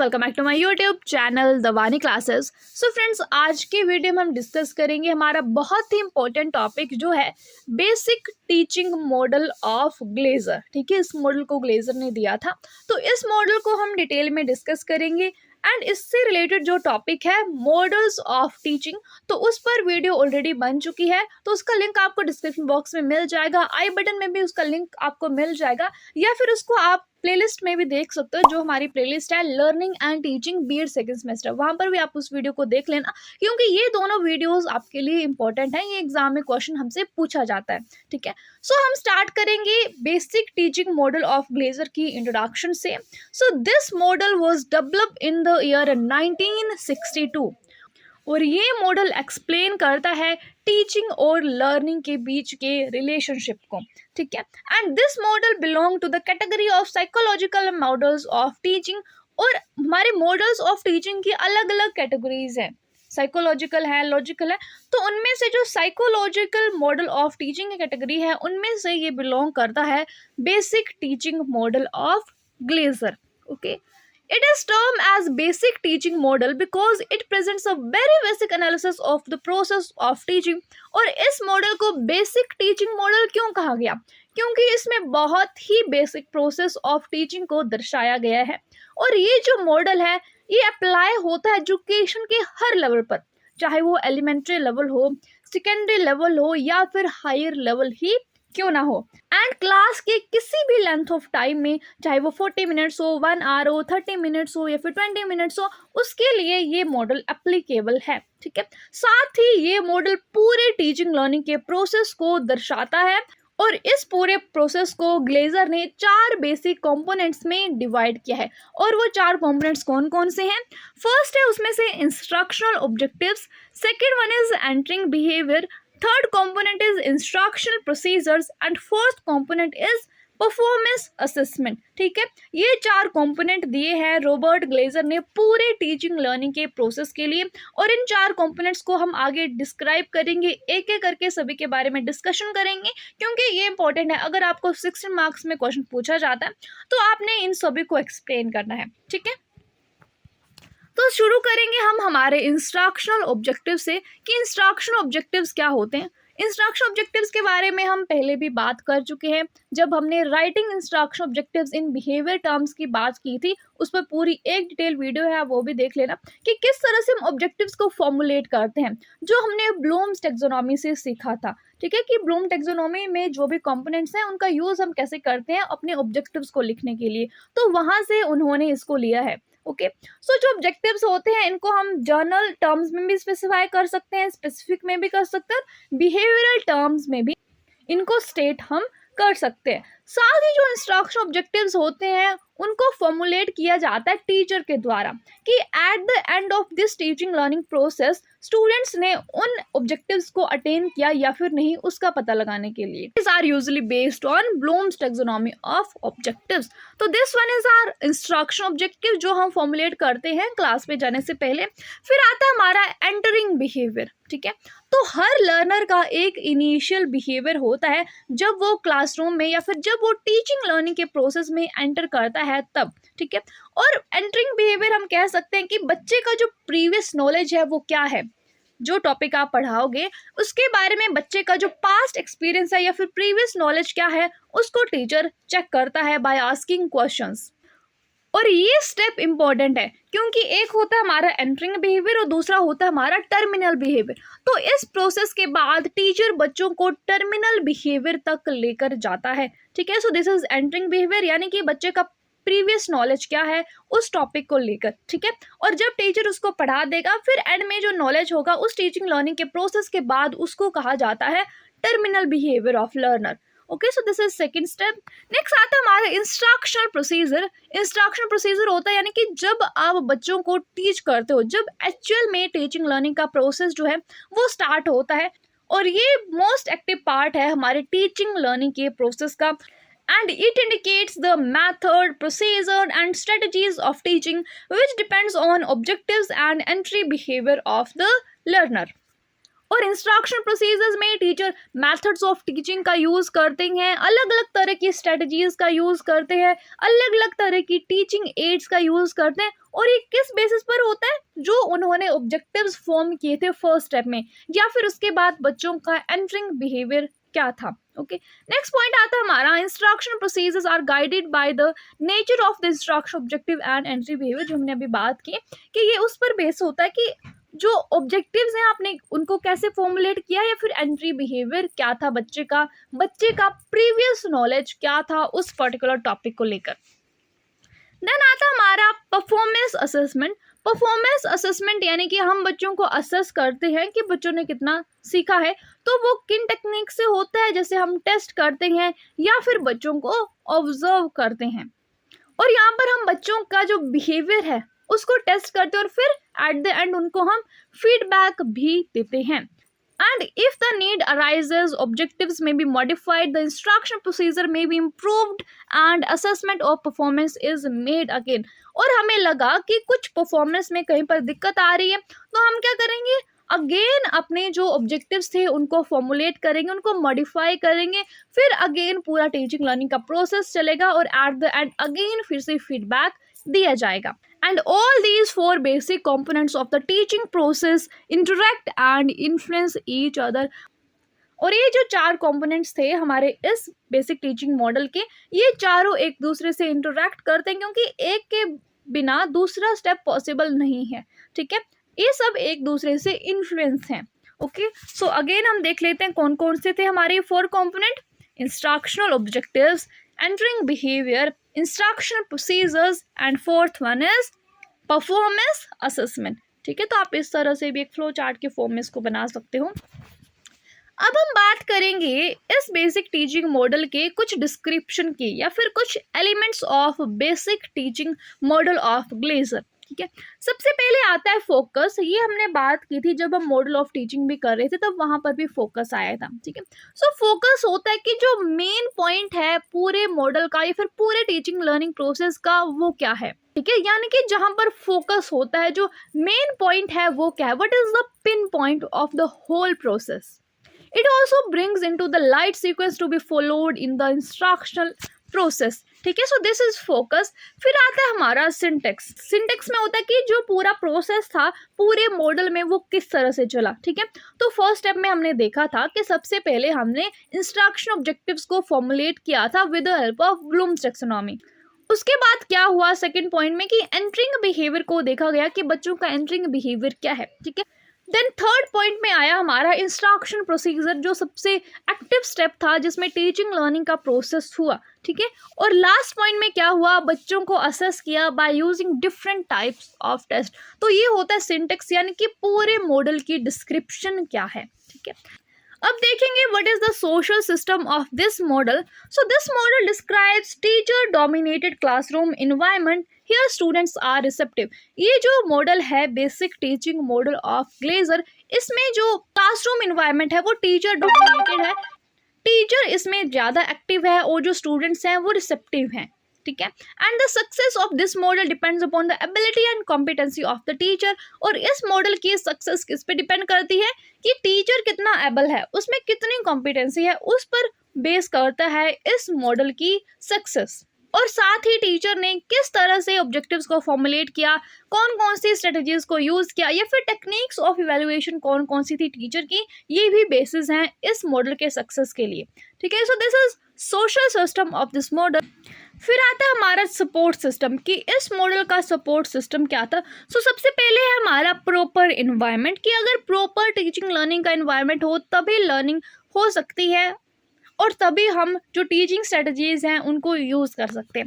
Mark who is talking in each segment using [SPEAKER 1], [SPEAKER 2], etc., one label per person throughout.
[SPEAKER 1] Welcome back to my YouTube channel Dawani classes. So friends, आज की video में हम डिस्कस करेंगे हमारा बहुत ही इंपॉर्टेंट टॉपिक जो है basic teaching model of Glazer. ठीक है, इस मॉडल को ग्लेजर ने दिया था, तो इस मॉडल को हम डिटेल में डिस्कस करेंगे। एंड इससे रिलेटेड जो टॉपिक है मॉडल्स ऑफ टीचिंग, तो उस पर वीडियो ऑलरेडी बन चुकी है, तो उसका लिंक आपको डिस्क्रिप्शन बॉक्स में मिल जाएगा, आई बटन में भी उसका लिंक आपको मिल जाएगा, या फिर उसको आप प्लेलिस्ट में भी देख सकते हो। जो हमारी प्लेलिस्ट है learning and teaching BEd second semester, वहां पर भी आप उस वीडियो को देख लेना, क्योंकि ये दोनों वीडियोस आपके लिए इंपॉर्टेंट है। ये एग्जाम में क्वेश्चन हमसे पूछा जाता है। ठीक है, सो हम स्टार्ट करेंगे basic teaching model of Glazer की इंट्रोडक्शन से। सो this model was developed in the year 1962 और ये मॉडल एक्सप्लेन करता है टीचिंग और लर्निंग के बीच के रिलेशनशिप को। ठीक है, and this model belong to the category of psychological models of teaching. और हमारे मॉडल्स ऑफ टीचिंग की अलग अलग कैटेगरीज हैं, साइकोलॉजिकल है, लॉजिकल है, तो उनमें से जो साइकोलॉजिकल मॉडल ऑफ टीचिंग की कैटेगरी है उनमें से ये बिलोंग करता है basic teaching model of Glazer. Okay, it is termed as basic teaching model because it presents a very basic analysis of the process of teaching। और इस model को बेसिक टीचिंग मॉडल क्यों कहा गया? क्योंकि इसमें बहुत ही बेसिक प्रोसेस ऑफ टीचिंग को दर्शाया गया है। और ये जो मॉडल है ये अप्लाई होता है एजुकेशन के हर लेवल पर, चाहे वो एलिमेंट्री लेवल हो, सेकेंडरी लेवल हो, या फिर हायर लेवल ही क्यों ना हो। एंड क्लास के किसी भी लेंथ ऑफ टाइम में, चाहे वो 40 मिनट्स हो, 1 आवर हो, 30 मिनट्स हो, या फिर 20 मिनट्स हो, उसके लिए ये मॉडल एप्लीकेबल है। ठीक है, साथ ही ये मॉडल पूरे टीचिंग लर्निंग के प्रोसेस को दर्शाता है। और इस पूरे प्रोसेस को ग्लेजर ने 4 बेसिक कंपोनेंट्स में डिवाइड किया है। और वो 4 कंपोनेंट्स कौन कौन से हैं? फर्स्ट है उसमें से instructional objectives, second one is entering behaviour, third component is instructional procedures and fourth component is performance assessment. ठीक है, ये 4 कंपोनेंट दिए हैं रॉबर्ट ग्लेजर ने पूरे टीचिंग लर्निंग के प्रोसेस के लिए। और इन 4 कंपोनेंट्स को हम आगे डिस्क्राइब करेंगे, एक एक करके सभी के बारे में डिस्कशन करेंगे, क्योंकि ये इंपॉर्टेंट है। अगर आपको 60 मार्क्स में क्वेश्चन पूछा जाता है तो आपने इन सभी को एक्सप्लेन करना है। ठीक है, तो शुरू करेंगे हम हमारे इंस्ट्रक्शनल ऑब्जेक्टिव से कि इंस्ट्रक्शनल ऑब्जेक्टिव्स क्या होते हैं। इंस्ट्रक्शन ऑब्जेक्टिव्स के बारे में हम पहले भी बात कर चुके हैं, जब हमने writing instruction objectives in behaviour terms की बात की थी। उस पर पूरी एक डिटेल वीडियो है, वो भी देख लेना कि किस तरह से हम ऑब्जेक्टिव्स को फॉर्मुलेट करते हैं, जो हमने ब्लूम्स टैक्सोनॉमी से सीखा था। ठीक है, कि ब्लूम टैक्सोनॉमी में जो भी कंपोनेंट्स हैं उनका यूज़ हम कैसे करते हैं अपने ऑब्जेक्टिव्स को लिखने के लिए, तो वहाँ से उन्होंने इसको लिया है। ओके, सो जो ऑब्जेक्टिव्स होते हैं इनको हम जर्नल टर्म्स में भी स्पेसिफाई कर सकते हैं, स्पेसिफिक में भी कर सकते हैं, बिहेवियरल टर्म्स में भी इनको स्टेट हम कर सकते हैं। साथ ही जो इंस्ट्रक्शन ऑब्जेक्टिव्स होते हैं उनको फॉर्मुलेट किया जाता है टीचर के द्वारा, कि at the end of this teaching learning process students ने उन ऑब्जेक्टिव्स को अटेन किया या फिर नहीं, उसका पता लगाने के लिए। These are usually based on Bloom's taxonomy of objectives। तो this one is our instruction objective जो हम फॉर्मुलेट करते हैं क्लास में जाने से पहले। फिर आता है हमारा एंटरिंग बिहेवियर। ठीक है, तो हर लर्नर का एक इनिशियल बिहेवियर होता है जब वो क्लासरूम में या फिर जब वो टीचिंग लर्निंग के प्रोसेस में एंटर करता है तब। ठीक है, और एंटरिंग बिहेवियर हम कह सकते हैं कि बच्चे का जो प्रीवियस नॉलेज है वो क्या है, जो टॉपिक आप पढ़ाओगे उसके बारे में बच्चे का जो पास्ट एक्सपीरियंस है या फिर प्रीवियस नॉलेज क्या है, उसको टीचर चेक करता है बाय आस्किंग क्वेश्चंस। और ये स्टेप इंपॉर्टेंट है क्योंकि एक होता है हमारा एंटरिंग बिहेवियर और दूसरा होता है हमारा टर्मिनल बिहेवियर। तो इस प्रोसेस के बाद टीचर बच्चों को टर्मिनल बिहेवियर तक लेकर जाता है। ठीक है, so this is entering behaviour, यानी कि बच्चे का प्रीवियस नॉलेज क्या है उस टॉपिक को लेकर। ठीक है, और जब टीचर उसको पढ़ा देगा फिर एंड में जो नॉलेज होगा उस टीचिंग लर्निंग के प्रोसेस के बाद उसको कहा जाता है terminal behaviour of learner. Okay, so this is second step. Next आता है हमारा इंस्ट्रक्शनल प्रोसीजर। इंस्ट्रक्शनल प्रोसीजर होता है यानी कि जब आप बच्चों को टीच करते हो, जब एक्चुअल में टीचिंग लर्निंग का प्रोसेस जो है वो स्टार्ट होता है। और ये मोस्ट एक्टिव पार्ट है हमारे टीचिंग लर्निंग के प्रोसेस का, and it indicates the method, procedure and strategies of teaching which depends on objectives and entry behavior of the learner। और इंस्ट्रक्शन प्रोसीजर्स में टीचर मेथड्स ऑफ टीचिंग का use करते हैं, अलग अलग तरह की स्ट्रेटजीज का यूज़ करते हैं, अलग अलग तरह की टीचिंग एड्स का यूज़ करते हैं। और ये किस बेसिस पर होता है? जो उन्होंने ऑब्जेक्टिव्स फॉर्म किए थे फर्स्ट स्टेप में, या फिर उसके बाद बच्चों का एंटरिंग बिहेवियर क्या था। ओके, नेक्स्ट पॉइंट आता है हमारा instruction procedures are guided by the nature of the instruction objective and entry behaviour, जो हमने अभी बात की कि ये उस पर बेस होता है कि जो ऑब्जेक्टिव्स हैं आपने उनको कैसे फॉर्मुलेट किया, या फिर एंट्री बिहेवियर क्या था बच्चे का प्रीवियस नॉलेज क्या था उस पर्टिकुलर टॉपिक को लेकर। देन आता है हमारा परफॉर्मेंस असेसमेंट। परफॉर्मेंस असेसमेंट यानी कि हम बच्चों को असेस करते हैं कि बच्चों ने कितना सीखा है, तो वो किन टेक्निक से होता है, जैसे हम टेस्ट करते हैं या फिर बच्चों को ऑब्जर्व करते हैं। और यहाँ पर हम बच्चों का जो बिहेवियर है उसको टेस्ट करते हैं और फिर एट द एंड उनको हम फीडबैक भी देते हैं। And if the need arises, objectives may be modified, the instruction procedure may be improved and assessment of performance is made again. और हमें लगा कि कुछ परफॉर्मेंस में कहीं पर दिक्कत आ रही है, तो हम क्या करेंगे, अगेन अपने जो ऑब्जेक्टिव्स थे उनको फॉर्मुलेट करेंगे, उनको मॉडिफाई करेंगे, फिर अगेन पूरा टीचिंग लर्निंग का प्रोसेस चलेगा और एट द एंड अगेन फिर से फीडबैक दिया जाएगा। And all these 4 basic components of the teaching process interact and influence each other. और ये जो 4 कंपोनेंट्स थे हमारे इस बेसिक टीचिंग मॉडल के, ये चारों एक दूसरे से इंटरेक्ट करते हैं, क्योंकि एक के बिना दूसरा स्टेप पॉसिबल नहीं है। ठीक है, ये सब एक दूसरे से इन्फ्लुएंस हैं। ओके, सो अगेन हम देख लेते हैं कौन कौन से थे हमारे 4 component. Instructional objectives, entering behaviour, instructional procedures and fourth one is performance assessment. ठीक है, तो आप इस तरह से भी एक फ्लो चार्ट के फॉर्म में इसको बना सकते हो। अब हम बात करेंगे इस बेसिक टीचिंग मॉडल के कुछ डिस्क्रिप्शन की, या फिर कुछ elements of basic teaching model of Glazer. ठीक है, सबसे पहले आता है फोकस। ये हमने बात की थी जब हम मॉडल ऑफ टीचिंग भी कर रहे थे, तब वहां पर भी फोकस आया था। ठीक है, सो फोकस होता है कि जो मेन पॉइंट है पूरे मॉडल का या फिर पूरे टीचिंग लर्निंग प्रोसेस का, वो क्या है। ठीक है, यानी कि जहां पर फोकस होता है, जो मेन पॉइंट है वो क्या है, what is the pin point of the whole process. It also brings into the light sequence to be followed in the instructional process. ठीक है, सो दिस इज फोकस। फिर आता है हमारा सिंटेक्स। सिंटेक्स में होता है कि जो पूरा प्रोसेस था पूरे मॉडल में वो किस तरह से चला। ठीक है, तो फर्स्ट स्टेप में हमने देखा था कि सबसे पहले हमने इंस्ट्रक्शन ऑब्जेक्टिव्स को फॉर्मुलेट किया था with the help of Bloom's taxonomy. उसके बाद क्या हुआ सेकंड पॉइंट में कि एंटरिंग बिहेवियर को देखा गया कि बच्चों का एंटरिंग बिहेवियर क्या है। ठीक है, देन थर्ड पॉइंट में आया हमारा इंस्ट्रक्शन प्रोसीजर, जो सबसे एक्टिव स्टेप था जिसमें टीचिंग लर्निंग का प्रोसेस हुआ। ठीक है, और लास्ट पॉइंट में क्या हुआ, बच्चों को असेस किया by using different types of test. तो ये होता है सिंटेक्स, यानी कि पूरे मॉडल की डिस्क्रिप्शन क्या है। ठीक है, अब देखेंगे what is the social system of this model. So this model describes teacher dominated classroom environment, here students are receptive. ये जो मॉडल है basic teaching model of Glaser, इसमें जो क्लासरूम एनवायरनमेंट है वो टीचर डोमिनेटेड है, टीचर इसमें ज़्यादा एक्टिव है और जो स्टूडेंट्स हैं वो रिसेप्टिव हैं। ठीक है, and the success of this model depends upon the ability and competency of the teacher. और इस मॉडल की सक्सेस किस पे डिपेंड करती है कि टीचर कितना एबल है, उसमें कितनी कॉम्पिटेंसी है, उस पर बेस करता है इस मॉडल की सक्सेस। और साथ ही टीचर ने किस तरह से ऑब्जेक्टिव्स को फॉर्मुलेट किया, कौन कौन सी स्ट्रेटजीज को यूज़ किया, या फिर टेक्निक्स ऑफ इवैल्यूएशन कौन कौन सी थी टीचर की, ये भी बेसिस हैं इस मॉडल के सक्सेस के लिए। ठीक है, so this is social system of this model. फिर आता है हमारा सपोर्ट सिस्टम कि इस मॉडल का सपोर्ट सिस्टम क्या था। सो सबसे पहले है हमारा प्रॉपर इन्वायरमेंट, कि अगर प्रॉपर टीचिंग लर्निंग का इन्वायरमेंट हो तभी लर्निंग हो सकती है और तभी हम जो टीचिंग स्ट्रेटजीज हैं उनको यूज़ कर सकते हैं।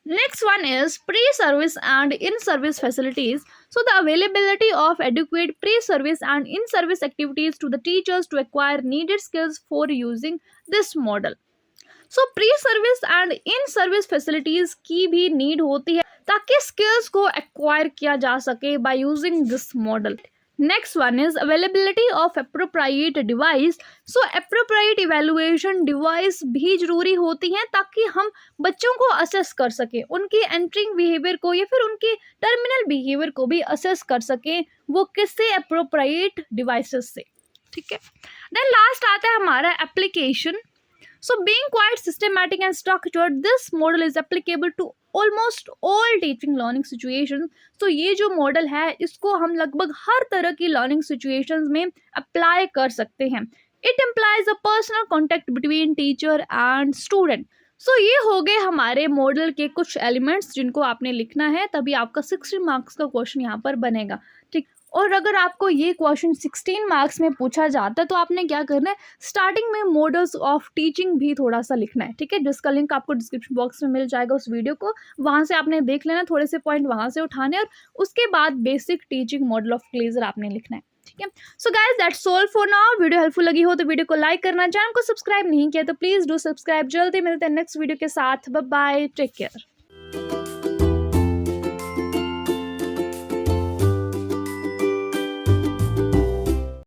[SPEAKER 1] Next one is pre service and in service facilities. So the availability of adequate pre service and in service activities to the teachers to acquire needed skills for using this model. So pre service and in service facilities की भी need होती है ताकि skills को acquire किया जा सके by using this model. Next one is availability of appropriate device. So appropriate evaluation device भी जरूरी होती हैं ताकि हम बच्चों को असेस कर सकें, उनकी एंटरिंग बिहेवियर को या फिर उनके टर्मिनल बिहेवियर को भी असेस कर सकें, वो किससे, एप्रोप्रिएट डिवाइसेस से। ठीक है। देन लास्ट आता है हमारा application. So being quite systematic and structured, this model is applicable to almost all teaching learning situations. So ये जो मॉडल है इसको हम लगभग हर तरह की लर्निंग सिचुएशंस में अप्लाई कर सकते हैं। It implies a personal contact between teacher and student. So ये हो गए हमारे मॉडल के कुछ एलिमेंट्स जिनको आपने लिखना है, तभी आपका 60 मार्क्स का क्वेश्चन यहाँ पर बनेगा। ठीक, और अगर आपको ये क्वेश्चन 16 मार्क्स में पूछा जाता है तो आपने क्या करना है, स्टार्टिंग में मॉडल्स ऑफ टीचिंग भी थोड़ा सा लिखना है। ठीक है, जिसका लिंक आपको डिस्क्रिप्शन बॉक्स में मिल जाएगा उस वीडियो को, वहाँ से आपने देख लेना, थोड़े से पॉइंट वहाँ से उठाने, और उसके बाद basic teaching model of Glazer आपने लिखना है। ठीक है, so guys that's all for now. Video helpful लगी हो तो वीडियो को लाइक करना, चैनल को सब्सक्राइब नहीं किया तो प्लीज डू सब्सक्राइब। जल्दी मिलते हैं नेक्स्ट वीडियो के साथ। Bye bye, take care.